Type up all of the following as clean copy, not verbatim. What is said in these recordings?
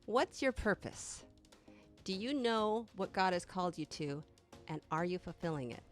What's your purpose? Do you know what God has called you to, and are you fulfilling it?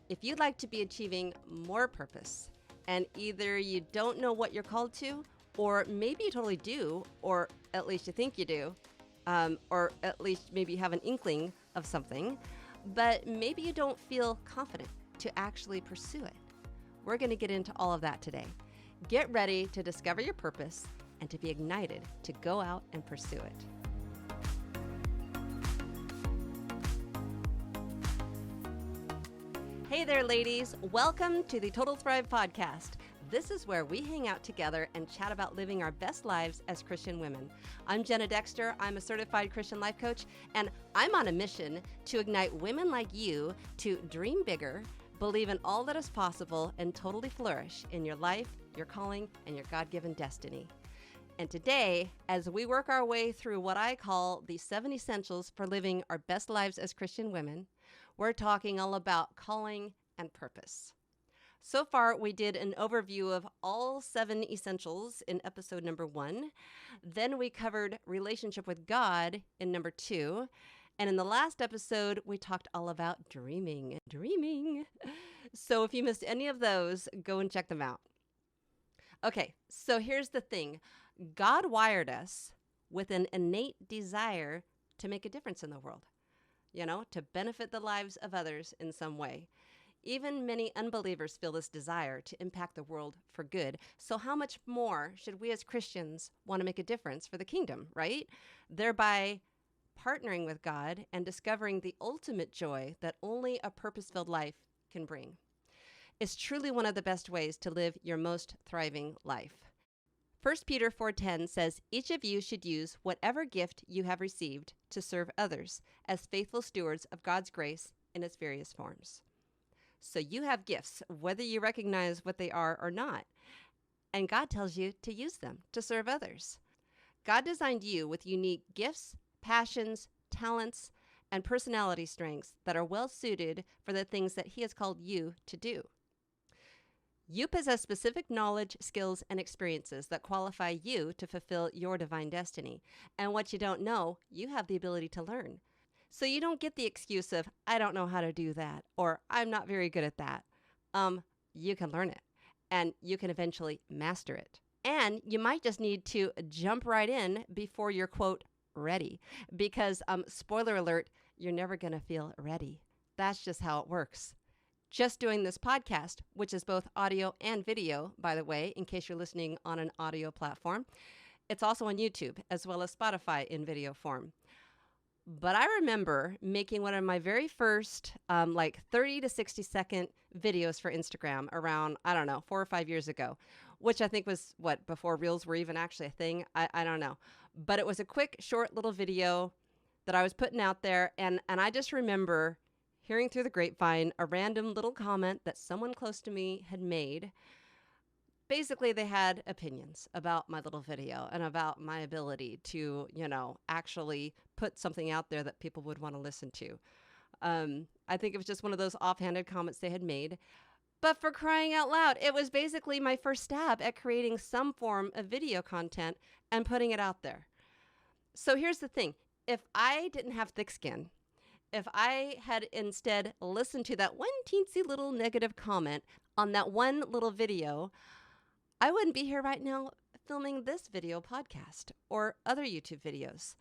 If you'd like to be achieving more purpose, and either you don't know what you're called to, or maybe you totally do, or at least you think you do, or at least maybe you have an inkling of something, but maybe you don't feel confident to actually pursue it. We're going to get into all of that today. Get ready to discover your purpose and to be ignited to go out and pursue it. Hey there, ladies. Welcome to the Total Thrive Podcast. This is where we hang out together and chat about living our best lives as Christian women. I'm Jenna Dexter. I'm a certified Christian life coach, and I'm on a mission to ignite women like you to dream bigger, believe in all that is possible, and totally flourish in your life, your calling, and your God-given destiny. And today, as we work our way through what I call the 7 essentials for living our best lives as Christian women, we're talking all about calling and purpose. So far, we did an overview of all 7 essentials in episode number 1. Then we covered relationship with God in number 2. And in the last episode, we talked all about dreaming. So if you missed any of those, go and check them out. Okay, so here's the thing. God wired us with an innate desire to make a difference in the world, to benefit the lives of others in some way. Even many unbelievers feel this desire to impact the world for good. So how much more should we as Christians want to make a difference for the kingdom, right? Thereby partnering with God and discovering the ultimate joy that only a purpose-filled life can bring. It's truly one of the best ways to live your most thriving life. 1 Peter 4:10 says, each of you should use whatever gift you have received to serve others as faithful stewards of God's grace in its various forms. So you have gifts, whether you recognize what they are or not. And God tells you to use them to serve others. God designed you with unique gifts, passions, talents, and personality strengths that are well suited for the things that He has called you to do. You possess specific knowledge, skills, and experiences that qualify you to fulfill your divine destiny. And what you don't know, you have the ability to learn. So you don't get the excuse of, I don't know how to do that, or I'm not very good at that. You can learn it, and you can eventually master it. And you might just need to jump right in before you're, quote, ready. Because, spoiler alert, you're never going to feel ready. That's just how it works. Just doing this podcast, which is both audio and video, by the way, in case you're listening on an audio platform. It's also on YouTube, as well as Spotify in video form. But I remember making one of my very first 30 to 60 second videos for Instagram around, 4 or 5 years ago, which I think was before Reels were even actually a thing. I don't know. But it was a quick, short little video that I was putting out there. And I just remember hearing through the grapevine a random little comment that someone close to me had made. Basically, they had opinions about my little video and about my ability to, actually put something out there that people would want to listen to. I think it was just one of those offhanded comments they had made. But for crying out loud, it was basically my first stab at creating some form of video content and putting it out there. So here's the thing. If I didn't have thick skin, if I had instead listened to that one teensy little negative comment on that one little video, I wouldn't be here right now filming this video podcast or other YouTube videos.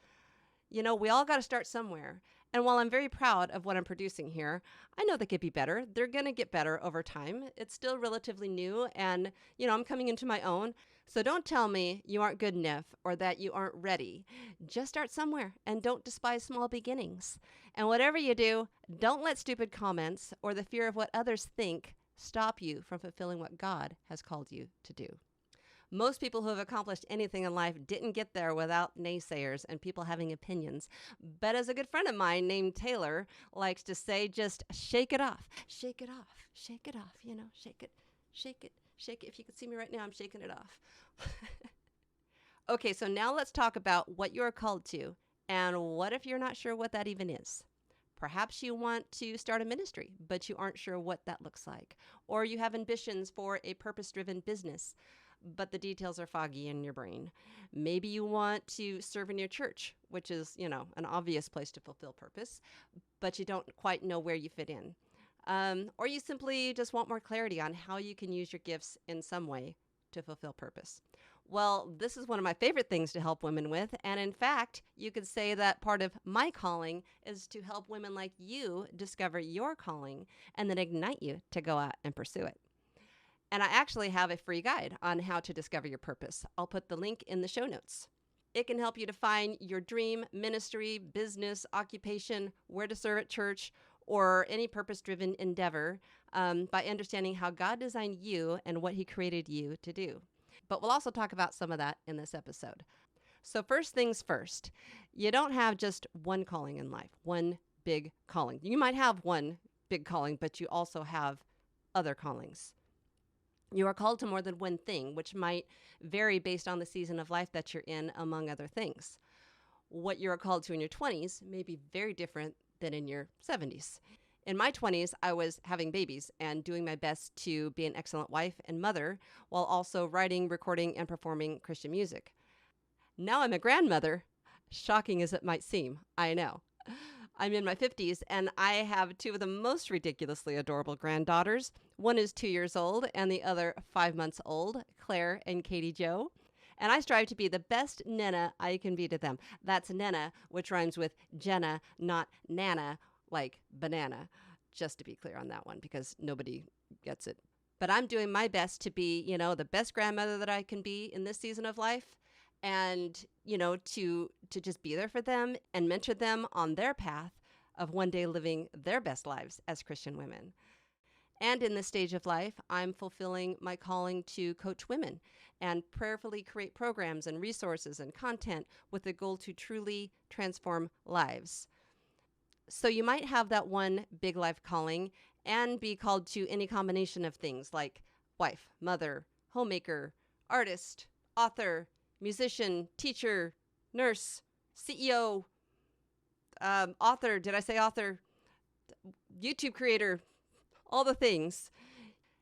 We all got to start somewhere. And while I'm very proud of what I'm producing here, I know they could be better. They're going to get better over time. It's still relatively new and, I'm coming into my own. So don't tell me you aren't good enough or that you aren't ready. Just start somewhere and don't despise small beginnings. And whatever you do, don't let stupid comments or the fear of what others think stop you from fulfilling what God has called you to do. Most people who have accomplished anything in life didn't get there without naysayers and people having opinions. But as a good friend of mine named Taylor likes to say, just shake it off, shake it off, shake it off, shake it, shake it, shake it. If you could see me right now, I'm shaking it off. Okay, so now let's talk about what you are called to and what if you're not sure what that even is. Perhaps you want to start a ministry, but you aren't sure what that looks like. Or you have ambitions for a purpose-driven business, but the details are foggy in your brain. Maybe you want to serve in your church, which is, an obvious place to fulfill purpose, but you don't quite know where you fit in. Or you simply just want more clarity on how you can use your gifts in some way to fulfill purpose. Well, this is one of my favorite things to help women with. And in fact, you could say that part of my calling is to help women like you discover your calling and then ignite you to go out and pursue it. And I actually have a free guide on how to discover your purpose. I'll put the link in the show notes. It can help you define your dream, ministry, business, occupation, where to serve at church, or any purpose-driven endeavor by understanding how God designed you and what He created you to do. But we'll also talk about some of that in this episode. So first things first, you don't have just one calling in life, one big calling. You might have one big calling, but you also have other callings. You are called to more than one thing, which might vary based on the season of life that you're in, among other things. What you are called to in your 20s may be very different than in your 70s. In my 20s, I was having babies and doing my best to be an excellent wife and mother while also writing, recording, and performing Christian music. Now I'm a grandmother, shocking as it might seem, I know. I'm in my 50s and I have two of the most ridiculously adorable granddaughters. One is 2 years old and the other 5 months old, Claire and Katie Jo. And I strive to be the best Nana I can be to them. That's Nana, which rhymes with Jenna, not Nana, like banana. Just to be clear on that one, because nobody gets it. But I'm doing my best to be, the best grandmother that I can be in this season of life. And, to just be there for them and mentor them on their path of one day living their best lives as Christian women. And in this stage of life, I'm fulfilling my calling to coach women and prayerfully create programs and resources and content with the goal to truly transform lives. So you might have that one big life calling and be called to any combination of things like wife, mother, homemaker, artist, author, musician, teacher, nurse, CEO, author, did I say author? YouTube creator, all the things.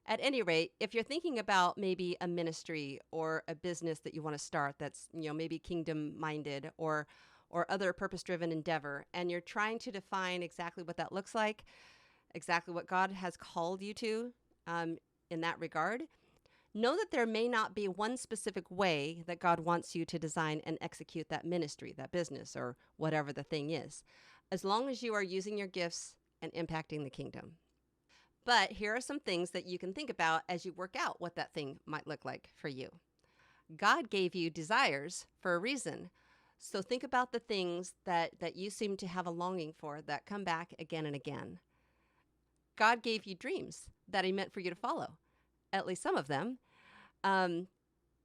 At any rate, if you're thinking about maybe a ministry or a business that you want to start that's, maybe kingdom-minded or other purpose-driven endeavor, and you're trying to define exactly what that looks like, exactly what God has called you to in that regard, know that there may not be one specific way that God wants you to design and execute that ministry, that business, or whatever the thing is, as long as you are using your gifts and impacting the kingdom. But here are some things that you can think about as you work out what that thing might look like for you. God gave you desires for a reason. So think about the things that you seem to have a longing for that come back again and again. God gave you dreams that He meant for you to follow, at least some of them.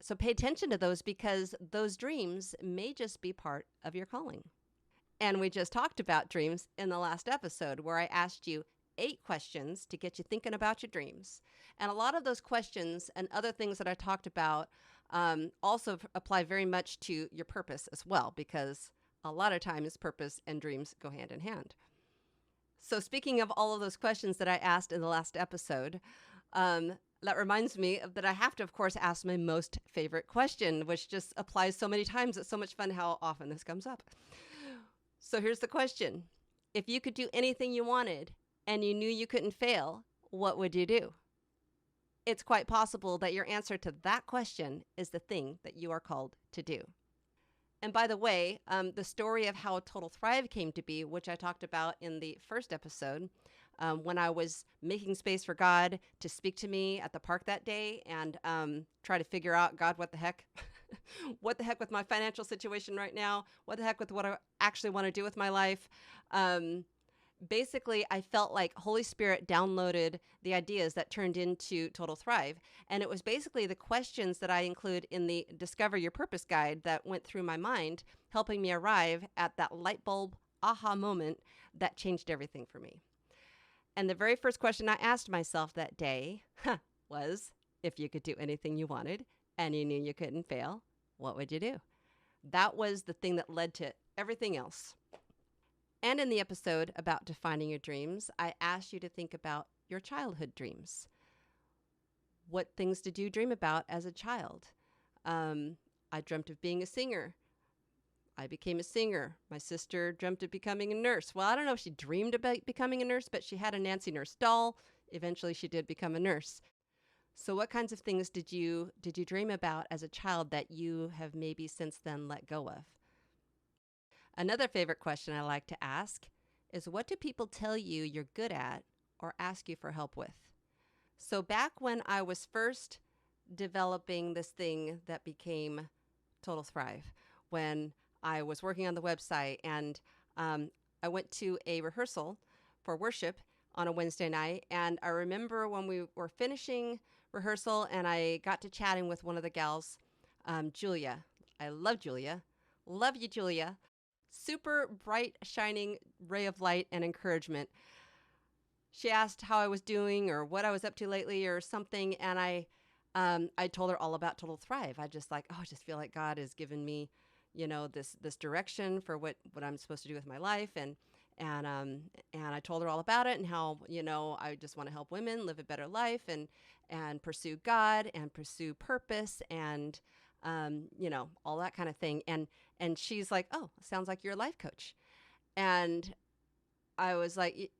So pay attention to those, because those dreams may just be part of your calling. And we just talked about dreams in the last episode, where I asked you 8 questions to get you thinking about your dreams. And a lot of those questions and other things that I talked about also apply very much to your purpose as well, because a lot of times purpose and dreams go hand in hand. So speaking of all of those questions that I asked in the last episode, that reminds me that I have to, of course, ask my most favorite question, which just applies so many times. It's so much fun how often this comes up. So here's the question. If you could do anything you wanted and you knew you couldn't fail, what would you do? It's quite possible that your answer to that question is the thing that you are called to do. And by the way, the story of how Total Thrive came to be, which I talked about in the first episode, when I was making space for God to speak to me at the park that day and try to figure out, God, what the heck? What the heck with my financial situation right now? What the heck with what I actually want to do with my life? Basically, I felt like Holy Spirit downloaded the ideas that turned into Total Thrive. And it was basically the questions that I include in the Discover Your Purpose guide that went through my mind, helping me arrive at that light bulb aha moment that changed everything for me. And the very first question I asked myself that day was, if you could do anything you wanted and you knew you couldn't fail, what would you do? That was the thing that led to everything else. And in the episode about defining your dreams, I asked you to think about your childhood dreams. What things did you dream about as a child? I dreamt of being a singer. I became a singer. My sister dreamt of becoming a nurse. Well, I don't know if she dreamed about becoming a nurse, but she had a Nancy Nurse doll. Eventually, she did become a nurse. So what kinds of things did you dream about as a child that you have maybe since then let go of? Another favorite question I like to ask is, what do people tell you you're good at or ask you for help with? So back when I was first developing this thing that became Total Thrive, when I was working on the website and I went to a rehearsal for worship on a Wednesday night. And I remember when we were finishing rehearsal and I got to chatting with one of the gals, Julia. I love Julia. Love you, Julia. Super bright, shining ray of light and encouragement. She asked how I was doing or what I was up to lately or something. And I told her all about Total Thrive. I just I just feel like God has given me, this direction for what I'm supposed to do with my life. And I told her all about it and how, I just want to help women live a better life and pursue God and pursue purpose and, all that kind of thing. And she's like, oh, sounds like you're a life coach. And I was like,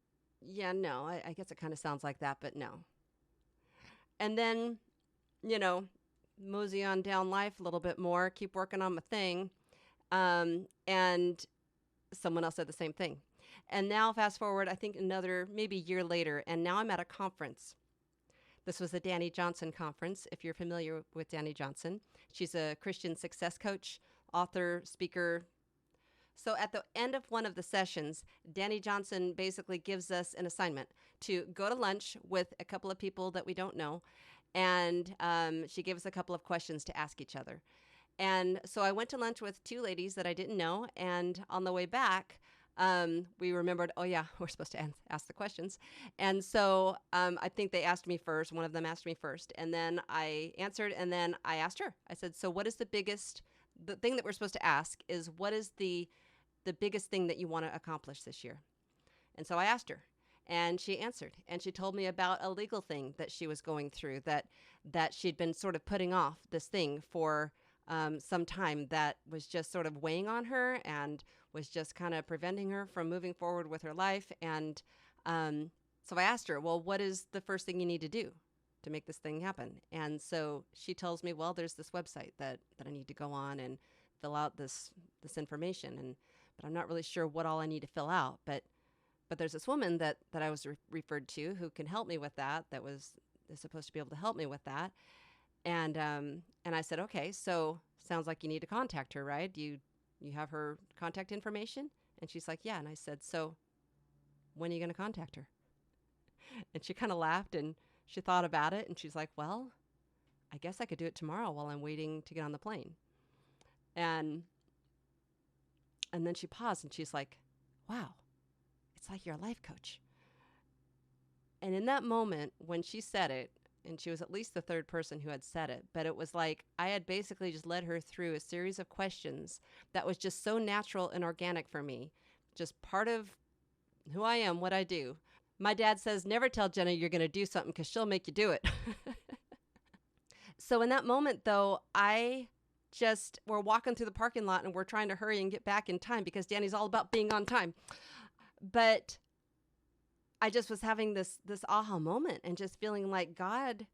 yeah, no, I guess it kind of sounds like that, but no. And then, mosey on down life a little bit more, keep working on my thing. And someone else said the same thing. And now fast forward, I think another maybe year later, and now I'm at a conference. This was the Danny Johnson conference, if you're familiar with Danny Johnson. She's a Christian success coach, author, speaker. So at the end of one of the sessions, Danny Johnson basically gives us an assignment to go to lunch with a couple of people that we don't know. And she gave us a couple of questions to ask each other. And so I went to lunch with two ladies that I didn't know. And on the way back, we remembered, oh yeah, we're supposed to ask the questions. And so I think they asked me first. One of them asked me first. And then I answered. And then I asked her. I said, so what is the thing that we're supposed to ask is, what is the biggest thing that you want to accomplish this year? And so I asked her. And she answered, and she told me about a legal thing that she was going through, that she'd been sort of putting off this thing for some time, that was just sort of weighing on her and was just kind of preventing her from moving forward with her life. And so I asked her, well, what is the first thing you need to do to make this thing happen? And so she tells me, well, there's this website that I need to go on and fill out this information, but I'm not really sure what all I need to fill out. But there's this woman that I was referred to who can help me with that. Is supposed to be able to help me with that. And I said, okay, so sounds like you need to contact her, right? You have her contact information? And she's like, yeah. And I said, so when are you going to contact her? And she kind of laughed and she thought about it. And she's like, well, I guess I could do it tomorrow while I'm waiting to get on the plane. And then she paused and she's like, wow. It's like you're a life coach. And in that moment, when she said it, and she was at least the third person who had said it, but it was like I had basically just led her through a series of questions that was just so natural and organic for me, just part of who I am, what I do. My dad says, never tell Jenna you're going to do something because she'll make you do it. So in that moment, though, we're walking through the parking lot and we're trying to hurry and get back in time because Danny's all about being on time. But I just was having this aha moment and just feeling like God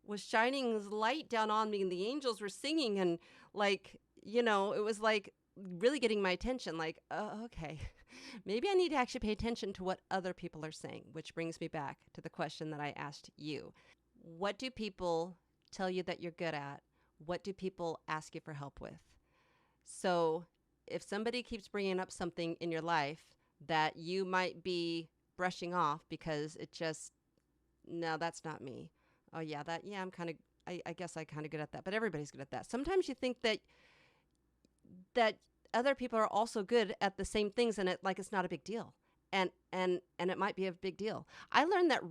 was shining his light down on me and the angels were singing and it was like really getting my attention, like, oh, okay, maybe I need to actually pay attention to what other people are saying, which brings me back to the question that I asked you. What do people tell you that you're good at? What do people ask you for help with? So if somebody keeps bringing up something in your life that you might be brushing off because no, that's not me. Oh yeah, I guess I'm kind of good at that, but everybody's good at that. Sometimes you think that other people are also good at the same things and it's not a big deal. And it might be a big deal. I learned that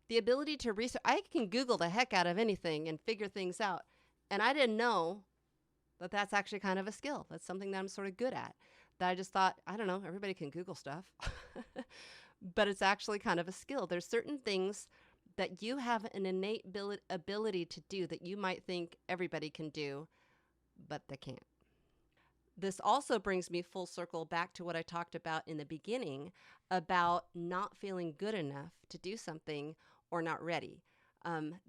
the ability to research, I can Google the heck out of anything and figure things out. And I didn't know that that's actually kind of a skill. That's something that I'm sort of good at. That I just thought, I don't know, everybody can Google stuff. But it's actually kind of a skill. There's certain things that you have an innate ability to do that you might think everybody can do, but they can't. This also brings me full circle back to what I talked about in the beginning about not feeling good enough to do something or not ready.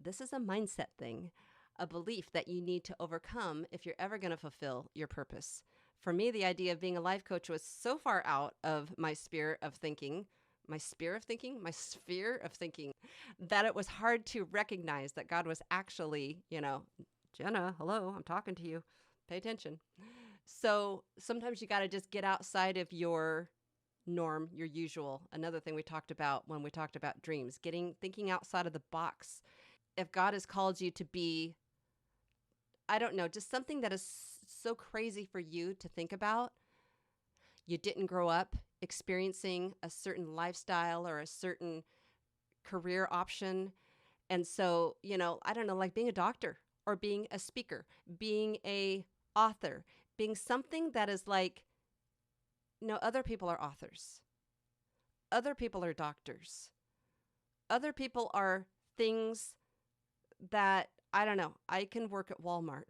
This is a mindset thing, a belief that you need to overcome if you're ever going to fulfill your purpose. For me, the idea of being a life coach was so far out of my sphere of thinking, that it was hard to recognize that God was actually, Jenna, hello, I'm talking to you. Pay attention. So sometimes you got to just get outside of your norm, your usual. Another thing we talked about when we talked about dreams, thinking outside of the box. If God has called you to be, I don't know, just something that is so crazy for you to think about. You didn't grow up experiencing a certain lifestyle or a certain career option. And so, I don't know, like being a doctor or being a speaker, being a author, being something that is like, other people are authors. Other people are doctors. Other people are things that, I don't know, I can work at Walmart.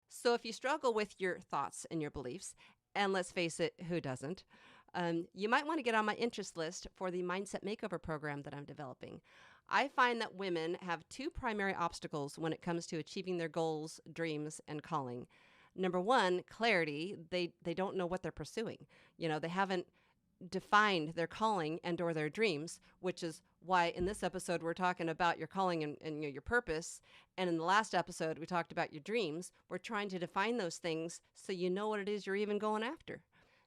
So if you struggle with your thoughts and your beliefs, and let's face it, who doesn't? You might want to get on my interest list for the Mindset Makeover program that I'm developing. I find that women have two primary obstacles when it comes to achieving their goals, dreams, and calling. Number one, clarity. They don't know what they're pursuing. They haven't defined their calling and or their dreams, which is why in this episode we're talking about your calling and your purpose. And in the last episode we talked about your dreams. We're trying to define those things so you know what it is you're even going after.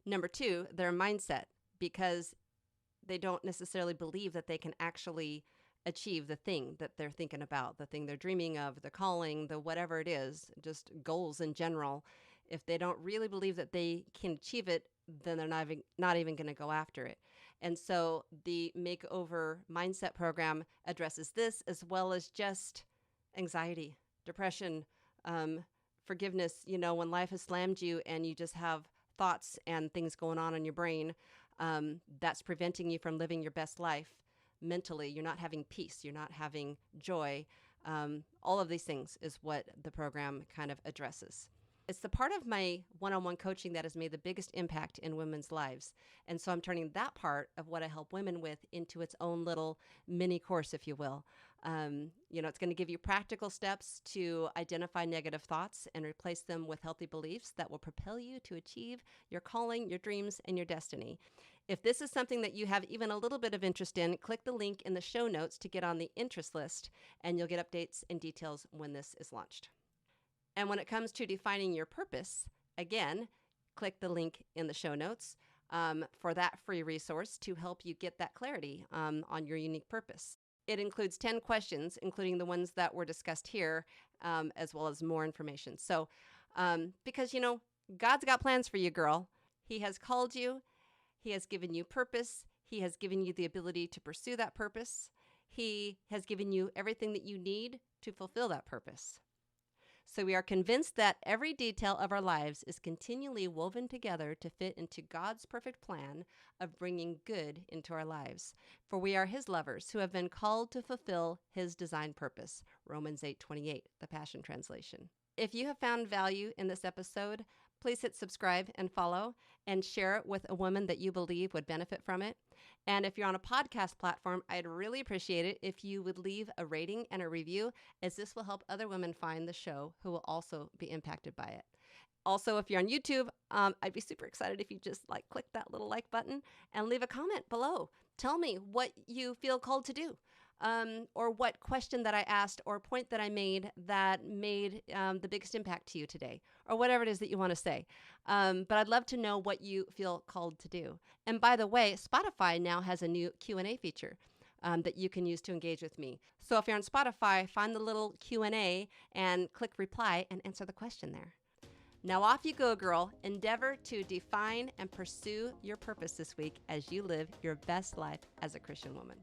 Number two, their mindset, because they don't necessarily believe that they can actually achieve the thing that they're thinking about, the thing they're dreaming of, the calling, the whatever it is, just goals in general. If they don't really believe that they can achieve it, then they're not even going to go after it. And so the Makeover Mindset program addresses this, as well as just anxiety, depression, forgiveness, when life has slammed you and you just have thoughts and things going on in your brain, that's preventing you from living your best life. Mentally, you're not having peace, you're not having joy. All of these things is what the program kind of addresses. It's the part of my one-on-one coaching that has made the biggest impact in women's lives. And so I'm turning that part of what I help women with into its own little mini course, if you will. It's going to give you practical steps to identify negative thoughts and replace them with healthy beliefs that will propel you to achieve your calling, your dreams, and your destiny. If this is something that you have even a little bit of interest in, click the link in the show notes to get on the interest list, and you'll get updates and details when this is launched. And when it comes to defining your purpose, again, click the link in the show notes for that free resource to help you get that clarity on your unique purpose. It includes 10 questions, including the ones that were discussed here, as well as more information. So, because, God's got plans for you, girl. He has called you. He has given you purpose. He has given you the ability to pursue that purpose. He has given you everything that you need to fulfill that purpose. So we are convinced that every detail of our lives is continually woven together to fit into God's perfect plan of bringing good into our lives. For we are His lovers who have been called to fulfill His design purpose. Romans 8:28, the Passion Translation. If you have found value in this episode, please hit subscribe and follow and share it with a woman that you believe would benefit from it. And if you're on a podcast platform, I'd really appreciate it if you would leave a rating and a review, as this will help other women find the show who will also be impacted by it. Also, if you're on YouTube, I'd be super excited if you just click that little like button and leave a comment below. Tell me what you feel called to do. Or what question that I asked or point that I made that made the biggest impact to you today, or whatever it is that you want to say. But I'd love to know what you feel called to do. And by the way, Spotify now has a new Q&A feature that you can use to engage with me. So if you're on Spotify, find the little Q&A and click reply and answer the question there. Now off you go, girl. Endeavor to define and pursue your purpose this week as you live your best life as a Christian woman.